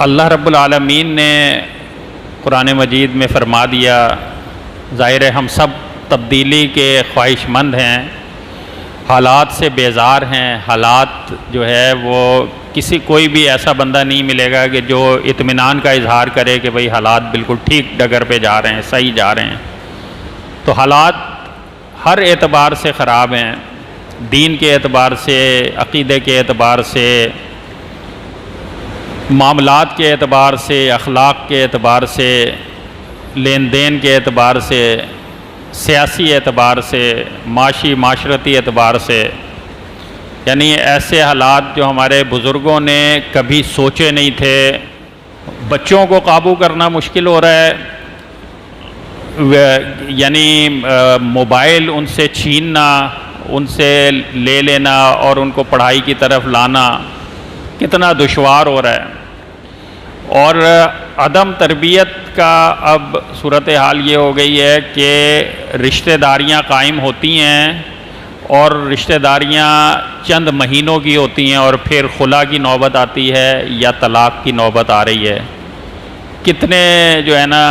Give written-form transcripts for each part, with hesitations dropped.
اللہ رب العالمین نے قرآن مجید میں فرما دیا، ظاہر ہے ہم سب تبدیلی کے خواہش مند ہیں، حالات سے بیزار ہیں۔ حالات جو ہے وہ کوئی بھی ایسا بندہ نہیں ملے گا کہ جو اطمینان کا اظہار کرے کہ بھئی حالات بالکل ٹھیک ڈگر پہ جا رہے ہیں، صحیح جا رہے ہیں۔ تو حالات ہر اعتبار سے خراب ہیں، دین کے اعتبار سے، عقیدے کے اعتبار سے، معاملات کے اعتبار سے، اخلاق کے اعتبار سے، لین دین کے اعتبار سے، سیاسی اعتبار سے، معاشرتی اعتبار سے، یعنی ایسے حالات جو ہمارے بزرگوں نے کبھی سوچے نہیں تھے۔ بچوں کو قابو کرنا مشکل ہو رہا ہے، یعنی موبائل ان سے چھیننا، ان سے لے لینا اور ان کو پڑھائی کی طرف لانا کتنا دشوار ہو رہا ہے۔ اور عدم تربیت کا اب صورتحال یہ ہو گئی ہے کہ رشتہ داریاں قائم ہوتی ہیں اور رشتہ داریاں چند مہینوں کی ہوتی ہیں اور پھر خلا کی نوبت آتی ہے یا طلاق کی نوبت آ رہی ہے۔ کتنے جو ہے نا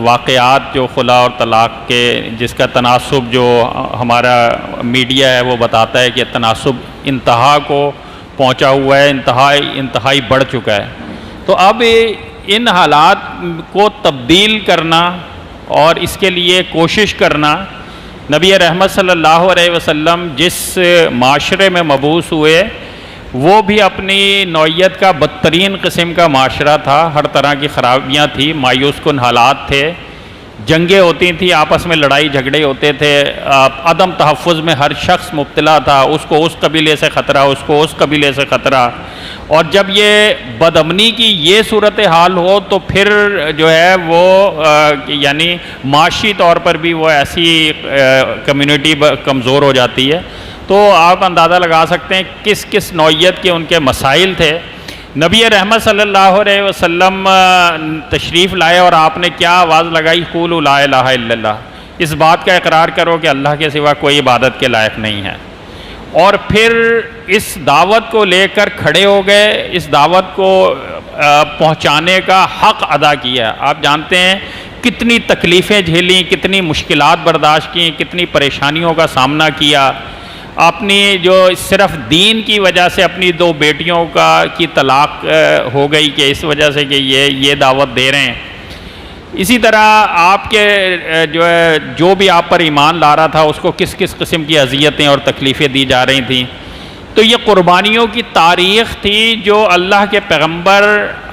واقعات جو خلا اور طلاق کے، جس کا تناسب جو ہمارا میڈیا ہے وہ بتاتا ہے کہ تناسب انتہا کو پہنچا ہوا ہے، انتہائی بڑھ چکا ہے۔ تو اب ان حالات کو تبدیل کرنا اور اس کے لیے کوشش کرنا، نبی رحمت صلی اللہ علیہ وسلم جس معاشرے میں مبعوث ہوئے وہ بھی اپنی نوعیت کا بدترین قسم کا معاشرہ تھا، ہر طرح کی خرابیاں تھیں، مایوس کن حالات تھے، جنگیں ہوتی تھیں، آپس میں لڑائی جھگڑے ہوتے تھے، عدم تحفظ میں ہر شخص مبتلا تھا، اس کو اس قبیلے سے خطرہ، اس کو اس قبیلے سے خطرہ۔ اور جب یہ بدامنی کی یہ صورتحال ہو تو پھر جو ہے وہ یعنی معاشی طور پر بھی وہ ایسی کمیونٹی کمزور ہو جاتی ہے۔ تو آپ اندازہ لگا سکتے ہیں کس کس نوعیت کے ان کے مسائل تھے۔ نبی رحمت صلی اللہ علیہ وسلم تشریف لائے اور آپ نے کیا آواز لگائی؟ قولوا لا الہ الا اللہ، اس بات کا اقرار کرو کہ اللہ کے سوا کوئی عبادت کے لائق نہیں ہے۔ اور پھر اس دعوت کو لے کر کھڑے ہو گئے، اس دعوت کو پہنچانے کا حق ادا کیا۔ آپ جانتے ہیں کتنی تکلیفیں جھیلیں، کتنی مشکلات برداشت کیں، کتنی پریشانیوں کا سامنا کیا۔ اپنی جو صرف دین کی وجہ سے اپنی 2 بیٹیوں کی طلاق ہو گئی کہ اس وجہ سے کہ یہ دعوت دے رہے ہیں۔ اسی طرح آپ کے جو بھی آپ پر ایمان لا رہا تھا اس کو کس کس قسم کی اذیتیں اور تکلیفیں دی جا رہی تھیں۔ تو یہ قربانیوں کی تاریخ تھی جو اللہ کے پیغمبر،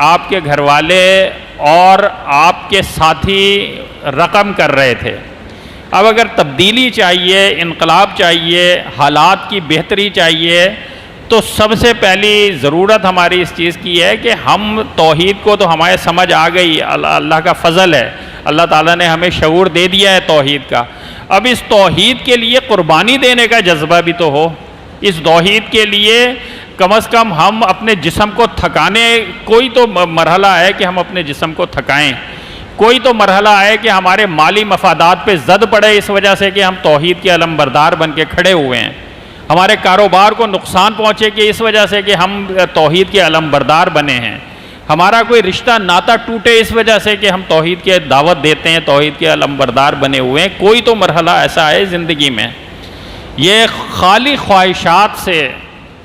آپ کے گھر والے اور آپ کے ساتھی رقم کر رہے تھے۔ اب اگر تبدیلی چاہیے، انقلاب چاہیے، حالات کی بہتری چاہیے، تو سب سے پہلی ضرورت ہماری اس چیز کی ہے کہ ہم توحید کو تو ہمارے سمجھ آ گئی، اللہ کا فضل ہے، اللہ تعالیٰ نے ہمیں شعور دے دیا ہے توحید کا۔ اب اس توحید کے لیے قربانی دینے کا جذبہ بھی تو ہو۔ اس توحید کے لیے کم از کم ہم اپنے جسم کو تھکانے، کوئی تو مرحلہ ہے کہ ہم اپنے جسم کو تھکائیں، کوئی تو مرحلہ ہے کہ ہمارے مالی مفادات پہ زد پڑے اس وجہ سے کہ ہم توحید کے علم بردار بن کے کھڑے ہوئے ہیں، ہمارے کاروبار کو نقصان پہنچے کہ اس وجہ سے کہ ہم توحید کے علم بردار بنے ہیں، ہمارا کوئی رشتہ ناتا ٹوٹے اس وجہ سے کہ ہم توحید کے دعوت دیتے ہیں، توحید کے علم بردار بنے ہوئے ہیں۔ کوئی تو مرحلہ ایسا ہے زندگی میں۔ یہ خالی خواہشات سے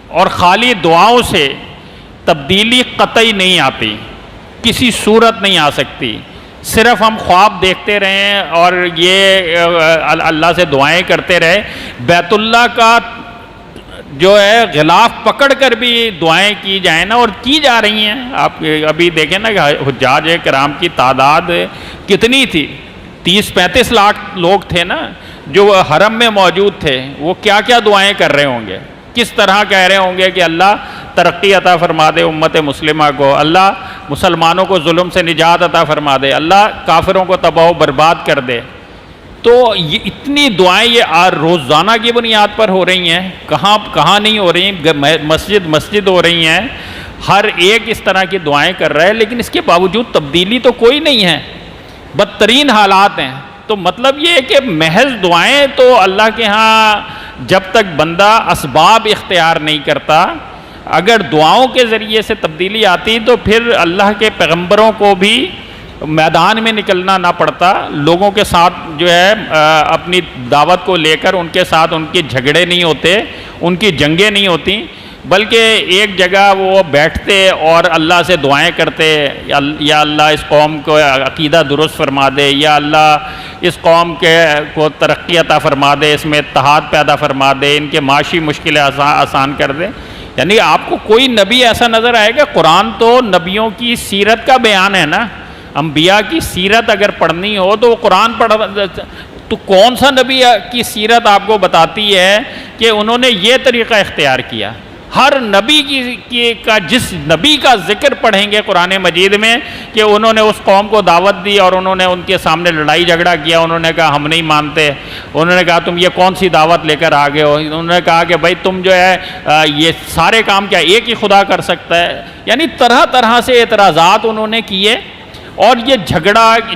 اور خالی دعاؤں سے تبدیلی قطعی نہیں آتی، کسی صورت نہیں آ سکتی۔ صرف ہم خواب دیکھتے رہیں اور یہ اللہ سے دعائیں کرتے رہے، بیت اللہ کا جو ہے غلاف پکڑ کر بھی دعائیں کی جائیں نا، اور کی جا رہی ہیں۔ آپ ابھی دیکھیں نا کہ حجاج کرام کی تعداد کتنی تھی، 30-35 لاکھ لوگ تھے نا جو حرم میں موجود تھے۔ وہ کیا کیا دعائیں کر رہے ہوں گے، کس طرح کہہ رہے ہوں گے کہ اللہ ترقی عطا فرما دے امت مسلمہ کو، اللہ مسلمانوں کو ظلم سے نجات عطا فرما دے، اللہ کافروں کو تباہ و برباد کر دے۔ تو یہ اتنی دعائیں یہ روزانہ کی بنیاد پر ہو رہی ہیں، کہاں نہیں ہو رہی، مسجد ہو رہی ہیں، ہر ایک اس طرح کی دعائیں کر رہا ہے، لیکن اس کے باوجود تبدیلی تو کوئی نہیں ہے، بدترین حالات ہیں۔ تو مطلب یہ ہے کہ محض دعائیں تو اللہ کے ہاں جب تک بندہ اسباب اختیار نہیں کرتا، اگر دعاؤں کے ذریعے سے تبدیلی آتی تو پھر اللہ کے پیغمبروں کو بھی میدان میں نکلنا نہ پڑتا، لوگوں کے ساتھ جو ہے اپنی دعوت کو لے کر ان کے ساتھ ان کے جھگڑے نہیں ہوتے، ان کی جنگیں نہیں ہوتی، بلکہ ایک جگہ وہ بیٹھتے اور اللہ سے دعائیں کرتے، یا اللہ اس قوم کو عقیدہ درست فرما دے، یا اللہ اس قوم کو ترقی عطا فرما دے، اس میں اتحاد پیدا فرما دے، ان کے معاشی مشکلیں آسان کر دے۔ یعنی آپ کو کوئی نبی ایسا نظر آئے گا؟ قرآن تو نبیوں کی سیرت کا بیان ہے نا، انبیاء کی سیرت اگر پڑھنی ہو تو وہ قرآن تو کون سا نبی کی سیرت آپ کو بتاتی ہے کہ انہوں نے یہ طریقہ اختیار کیا؟ ہر نبی کا جس نبی کا ذکر پڑھیں گے قرآن مجید میں کہ انہوں نے اس قوم کو دعوت دی اور انہوں نے ان کے سامنے لڑائی جھگڑا کیا، انہوں نے کہا ہم نہیں مانتے، انہوں نے کہا تم یہ کون سی دعوت لے کر آگے ہو، انہوں نے کہا کہ بھائی تم جو ہے یہ سارے کام کیا ایک ہی خدا کر سکتا ہے، یعنی طرح طرح سے اعتراضات انہوں نے کیے، اور یہ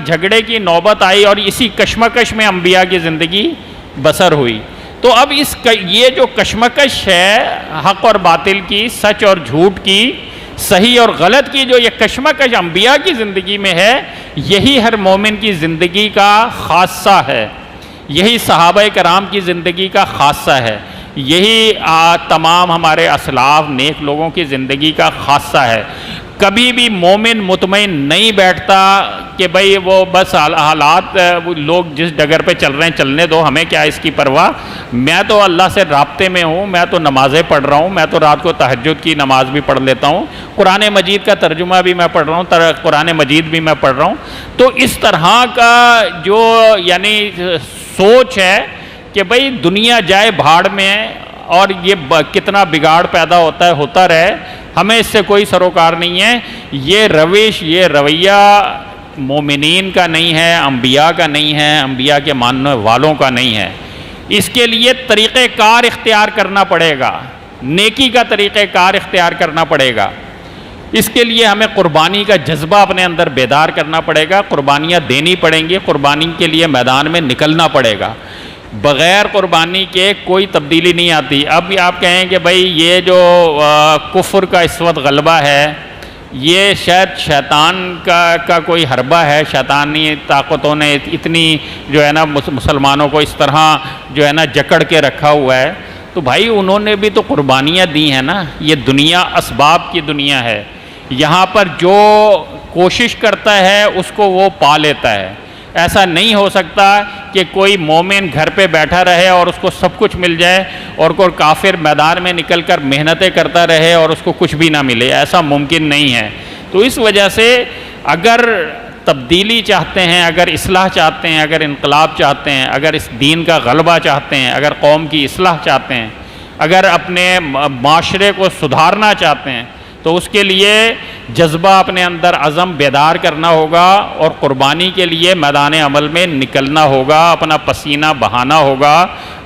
جھگڑے کی نوبت آئی اور اسی کشمکش میں انبیاء کی زندگی بسر ہوئی۔ تو اب یہ جو کشمکش ہے حق اور باطل کی، سچ اور جھوٹ کی، صحیح اور غلط کی، جو یہ کشمکش انبیاء کی زندگی میں ہے، یہی ہر مومن کی زندگی کا خاصہ ہے، یہی صحابہ کرام کی زندگی کا خاصہ ہے، یہی تمام ہمارے اسلاف نیک لوگوں کی زندگی کا خاصہ ہے۔ کبھی بھی مومن مطمئن نہیں بیٹھتا کہ بھئی وہ بس حالات لوگ جس ڈگر پہ چل رہے ہیں چلنے دو، ہمیں کیا اس کی پرواہ، میں تو اللہ سے رابطے میں ہوں، میں تو نمازیں پڑھ رہا ہوں، میں تو رات کو تہجد کی نماز بھی پڑھ لیتا ہوں، قرآن مجید کا ترجمہ بھی میں پڑھ رہا ہوں، قرآن مجید بھی میں پڑھ رہا ہوں۔ تو اس طرح کا جو یعنی سوچ ہے کہ بھئی دنیا جائے بھاڑ میں اور یہ کتنا بگاڑ پیدا ہوتا ہے ہوتا رہے، ہمیں اس سے کوئی سروکار نہیں ہے، یہ روش یہ رویہ مومنین کا نہیں ہے، انبیاء کا نہیں ہے، انبیاء کے ماننے والوں کا نہیں ہے۔ اس کے لیے طریقہ کار اختیار کرنا پڑے گا، نیکی کا طریقہ کار اختیار کرنا پڑے گا، اس کے لیے ہمیں قربانی کا جذبہ اپنے اندر بیدار کرنا پڑے گا، قربانیاں دینی پڑیں گی، قربانی کے لیے میدان میں نکلنا پڑے گا، بغیر قربانی کے کوئی تبدیلی نہیں آتی۔ اب بھی آپ کہیں کہ بھئی یہ جو کفر کا اس وقت غلبہ ہے، یہ شاید شیطان کا کوئی حربہ ہے، شیطانی طاقتوں نے اتنی جو ہے نا مسلمانوں کو اس طرح جو ہے نا جکڑ کے رکھا ہوا ہے، تو بھائی انہوں نے بھی تو قربانیاں دی ہیں نا، یہ دنیا اسباب کی دنیا ہے، یہاں پر جو کوشش کرتا ہے اس کو وہ پا لیتا ہے۔ ایسا نہیں ہو سکتا کہ کوئی مومن گھر پہ بیٹھا رہے اور اس کو سب کچھ مل جائے اور کوئی کافر میدان میں نکل کر محنتیں کرتا رہے اور اس کو کچھ بھی نہ ملے، ایسا ممکن نہیں ہے۔ تو اس وجہ سے اگر تبدیلی چاہتے ہیں، اگر اصلاح چاہتے ہیں، اگر انقلاب چاہتے ہیں، اگر اس دین کا غلبہ چاہتے ہیں، اگر قوم کی اصلاح چاہتے ہیں، اگر اپنے معاشرے کو سدھارنا چاہتے ہیں، تو اس کے لیے جذبہ اپنے اندر عزم بیدار کرنا ہوگا اور قربانی کے لیے میدان عمل میں نکلنا ہوگا، اپنا پسینہ بہانا ہوگا،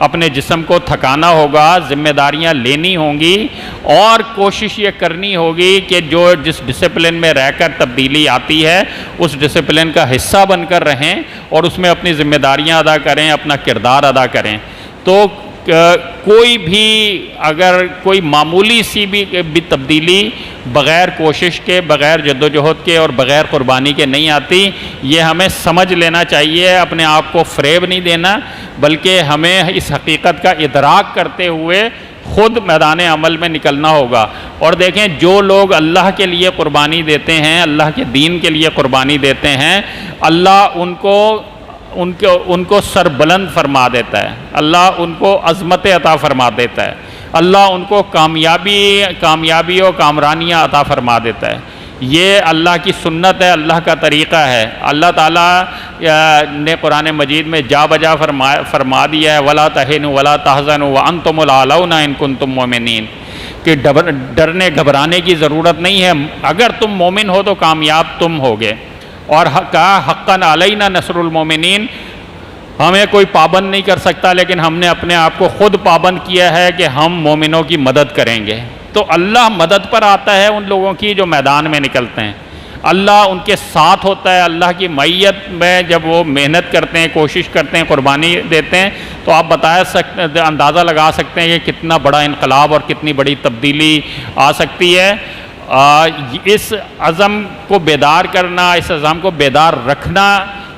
اپنے جسم کو تھکانا ہوگا، ذمہ داریاں لینی ہوں گی، اور کوشش یہ کرنی ہوگی کہ جس ڈسپلن میں رہ کر تبدیلی آتی ہے اس ڈسپلن کا حصہ بن کر رہیں اور اس میں اپنی ذمہ داریاں ادا کریں، اپنا کردار ادا کریں۔ تو کوئی بھی اگر کوئی معمولی سی بھی تبدیلی بغیر کوشش کے، بغیر جدوجہد کے اور بغیر قربانی کے نہیں آتی، یہ ہمیں سمجھ لینا چاہیے، اپنے آپ کو فریب نہیں دینا، بلکہ ہمیں اس حقیقت کا ادراک کرتے ہوئے خود میدان عمل میں نکلنا ہوگا۔ اور دیکھیں جو لوگ اللہ کے لیے قربانی دیتے ہیں، اللہ کے دین کے لیے قربانی دیتے ہیں، اللہ ان کو سر بلند فرما دیتا ہے، اللہ ان کو عظمت عطا فرما دیتا ہے، اللہ ان کو کامیابی و کامرانیاں عطا فرما دیتا ہے۔ یہ اللہ کی سنت ہے، اللہ کا طریقہ ہے۔ اللہ تعالیٰ نے قرآن مجید میں جا بجا فرما دیا ہے وَلَا تَهِنُوا وَلَا تَحْزَنُوا وَأَنْتُمُ الْأَعْلَوْنَ إِن كُنتُم مُؤْمِنِينَ، کہ ڈرنے گھبرانے کی ضرورت نہیں ہے، اگر تم مومن ہو تو کامیاب تم ہوگے۔ اور کہا حقاً علینا نصر المومنین، ہمیں کوئی پابند نہیں کر سکتا، لیکن ہم نے اپنے آپ کو خود پابند کیا ہے کہ ہم مومنوں کی مدد کریں گے۔ تو اللہ مدد پر آتا ہے ان لوگوں کی جو میدان میں نکلتے ہیں۔ اللہ ان کے ساتھ ہوتا ہے. اللہ کی معیت میں جب وہ محنت کرتے ہیں, کوشش کرتے ہیں, قربانی دیتے ہیں, تو آپ اندازہ لگا سکتے ہیں کہ کتنا بڑا انقلاب اور کتنی بڑی تبدیلی آ سکتی ہے. اس عزم کو بیدار کرنا, اس عزم کو بیدار رکھنا,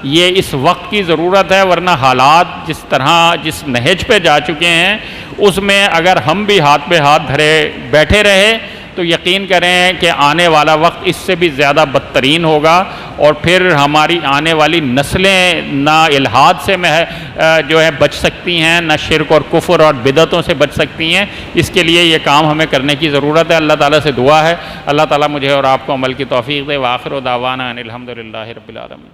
یہ اس وقت کی ضرورت ہے, ورنہ حالات جس نہج پہ جا چکے ہیں اس میں اگر ہم بھی ہاتھ پہ ہاتھ دھرے بیٹھے رہے تو یقین کریں کہ آنے والا وقت اس سے بھی زیادہ بدترین ہوگا, اور پھر ہماری آنے والی نسلیں نہ الحاد سے جو ہے بچ سکتی ہیں, نہ شرک اور کفر اور بدعتوں سے بچ سکتی ہیں. اس کے لیے یہ کام ہمیں کرنے کی ضرورت ہے. اللہ تعالیٰ سے دعا ہے اللہ تعالیٰ مجھے اور آپ کو عمل کی توفیق دے. وآخر دعوانا ان الحمدللہ رب العالمین.